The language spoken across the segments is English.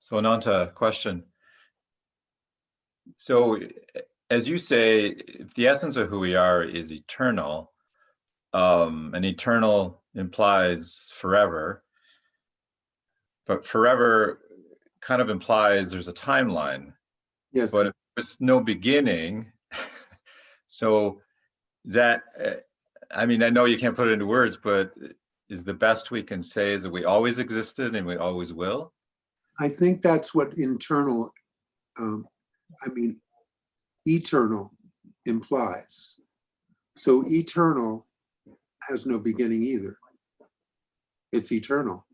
So Ananta, question. So as you say, if the essence of who we are is eternal, and eternal implies forever, but forever kind of implies there's a timeline. Yes. But if there's no beginning, so that, I mean, I know you can't put it into words, but is the best we can say is that we always existed and we always will? I think that's what internal, eternal implies. So eternal has no beginning either. It's eternal.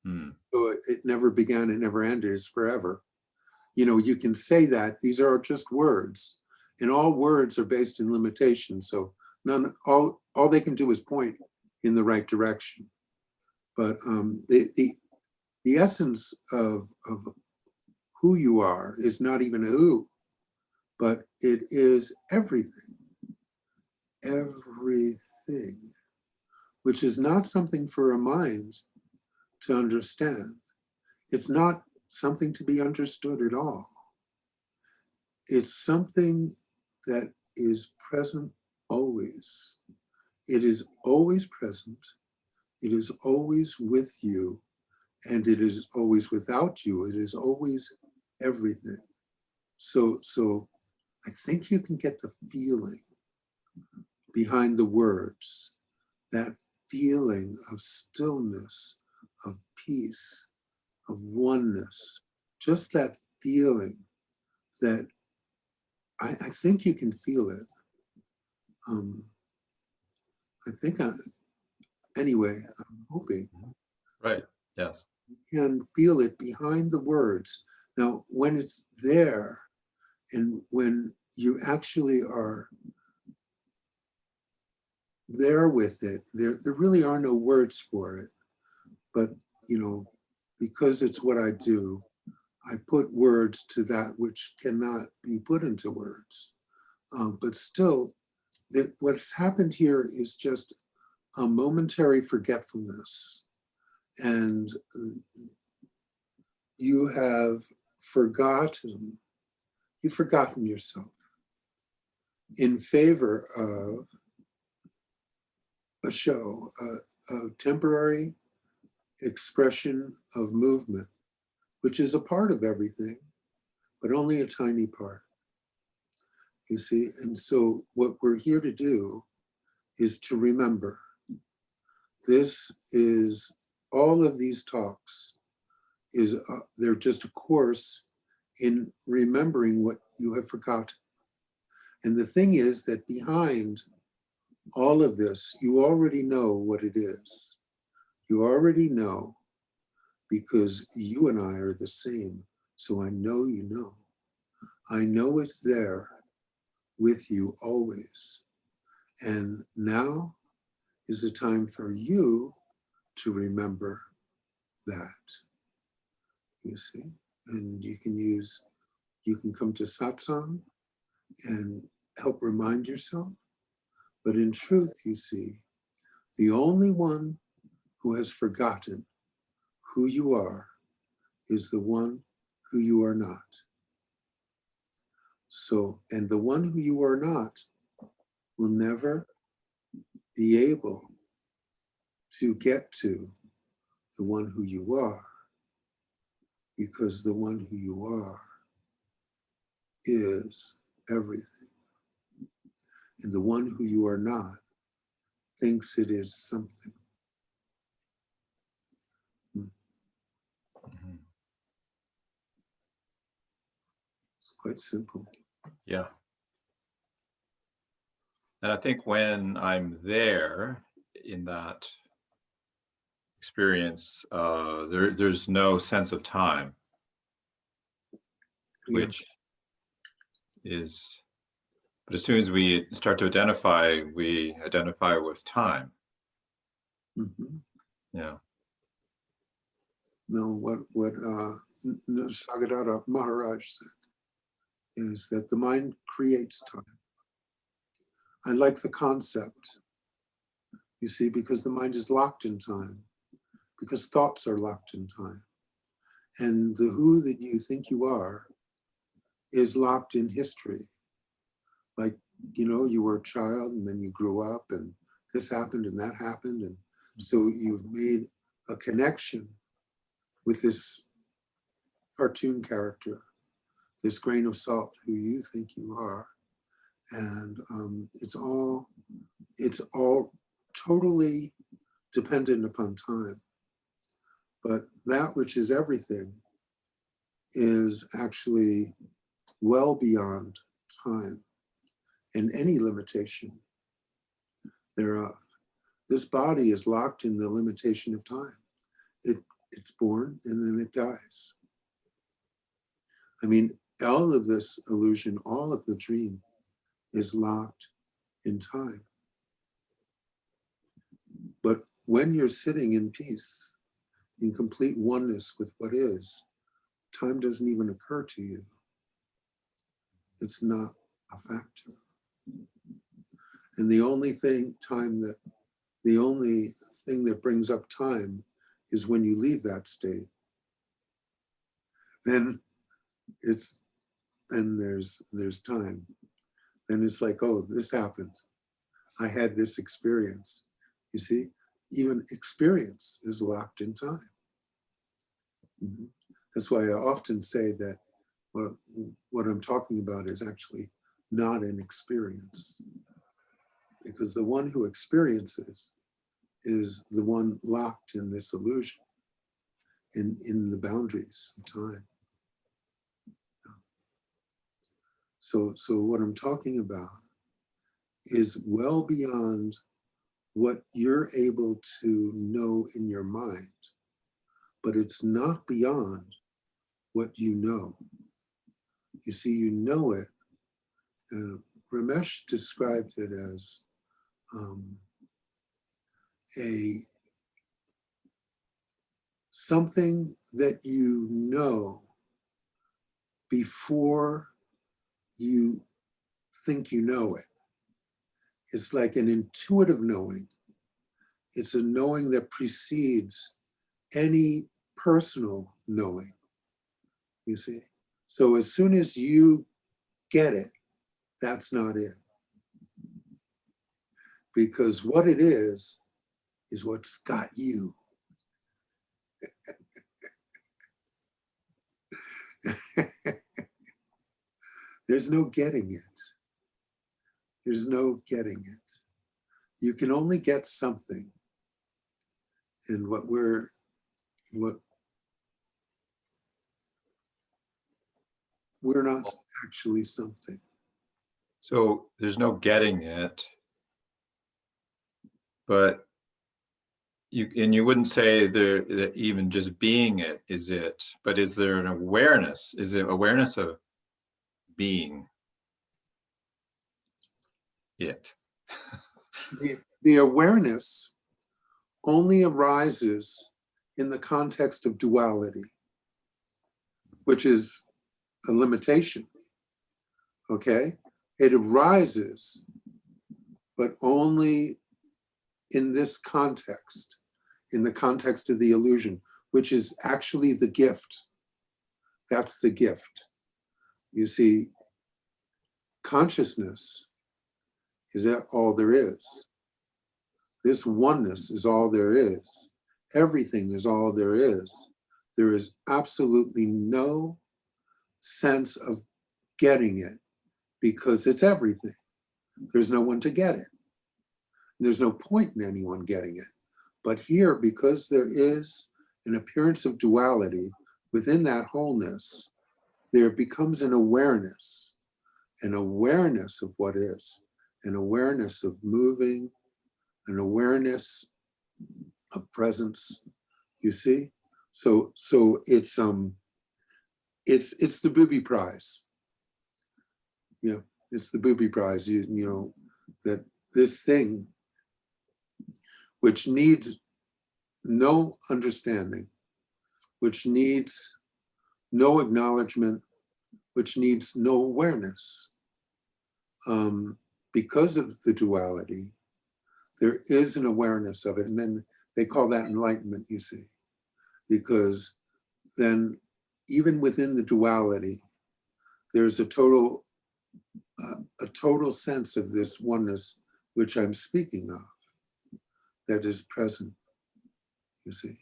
So it never began, it never ended, it's forever. You know, you can say that, these are just words, and all words are based in limitation. So all they can do is point in the right direction. But the essence of who you are is not even a who, but it is everything. Everything, which is not something for a mind to understand. It's not something to be understood at all. It's something that is present always. It is always present. It is always with you, and it is always without you. It is always everything. So I think you can get the feeling behind the words, that feeling of stillness, of peace, of oneness, just that feeling that I think you can feel it. Anyway, I'm hoping. Right, yes. You can feel it behind the words. Now, when it's there, and when you actually are there with it, there really are no words for it. But, you know, because it's what I do, I put words to that which cannot be put into words. But still, what's happened here is just a momentary forgetfulness. And you've forgotten yourself in favor of a show, a temporary expression of movement, which is a part of everything, but only a tiny part. You see, and so what we're here to do is to remember. This is, all of these talks they're just a course in remembering what you have forgotten. And the thing is that behind all of this, you already know what it is. You already know, because you and I are the same. So I know you know. I know it's there with you always. And now is the time for you to remember that. You see? And you can come to Satsang and help remind yourself. But in truth, you see, the only one who has forgotten who you are is the one who you are not. So, and the one who you are not will never be able to get to the one who you are, because the one who you are is everything. And the one who you are not thinks it is something. It's quite simple. Yeah. And I think when I'm there in that experience, there's no sense of time, which is, but as soon as we start to identify, we identify with time. Yeah. No, what Nisargadatta Maharaj said is that the mind creates time. I like the concept, you see, because the mind is locked in time, because thoughts are locked in time. And the who that you think you are is locked in history. Like, you know, you were a child and then you grew up and this happened and that happened. And so you've made a connection with this cartoon character, this grain of salt who you think you are. And it's all totally dependent upon time. But that which is everything is actually well beyond time and any limitation thereof. This body is locked in the limitation of time. It's born and then it dies. I mean, all of this illusion, all of the dream is locked in time. But when you're sitting in peace, in complete oneness with what is, time doesn't even occur to you. It's not a factor. And the only thing that brings up time is when you leave that state. Then there's time. Then it's like, oh, this happened. I had this experience. You see, even experience is locked in time. Mm-hmm. That's why I often say that what I'm talking about is actually not an experience. Because the one who experiences is the one locked in this illusion, in the boundaries of time. So what I'm talking about is well beyond what you're able to know in your mind, but it's not beyond what you know. You see, you know it. Ramesh described it as something that you know before you think you know it. It's like an intuitive knowing. It's a knowing that precedes any personal knowing, you see? So as soon as you get it, that's not it. Because what it is what's got you. There's no getting it. There's no getting it. You can only get something. And we're not actually something. So there's no getting it, but you wouldn't say that even just being it is it, but is there an awareness? Is it awareness of being it? The awareness only arises in the context of duality, which is a limitation, okay? It arises, but only in this context, in the context of the illusion, which is actually the gift. That's the gift. You see, consciousness is that all there is. This oneness is all there is. Everything is all there is. There is absolutely no sense of getting it because it's everything. There's no one to get it. There's no point in anyone getting it. But here, because there is an appearance of duality within that wholeness, there becomes an awareness of what is, an awareness of moving, an awareness of presence, you see? So it's the booby prize. Yeah, it's the booby prize, you know, that this thing which needs no understanding, which needs no acknowledgement, which needs no awareness. Because of the duality, there is an awareness of it. And then they call that enlightenment, you see, because then even within the duality, there's a total sense of this oneness which I'm speaking of that is present, you see.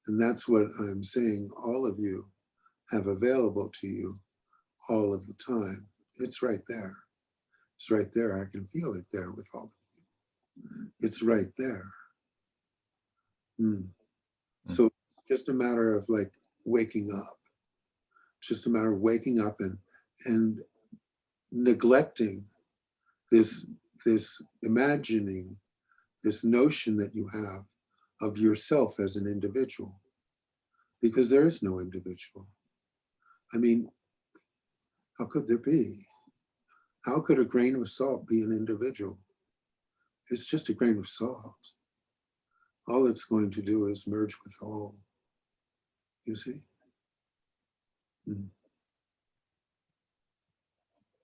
And that's what I'm saying all of you have available to you all of the time. It's right there. It's right there. I can feel it there with all of you. It's right there. So it's just a matter of like waking up. It's just a matter of waking up and neglecting this imagining, this notion that you have of yourself as an individual, because there is no individual. I mean, how could there be? How could a grain of salt be an individual? It's just a grain of salt. All it's going to do is merge with all, you see?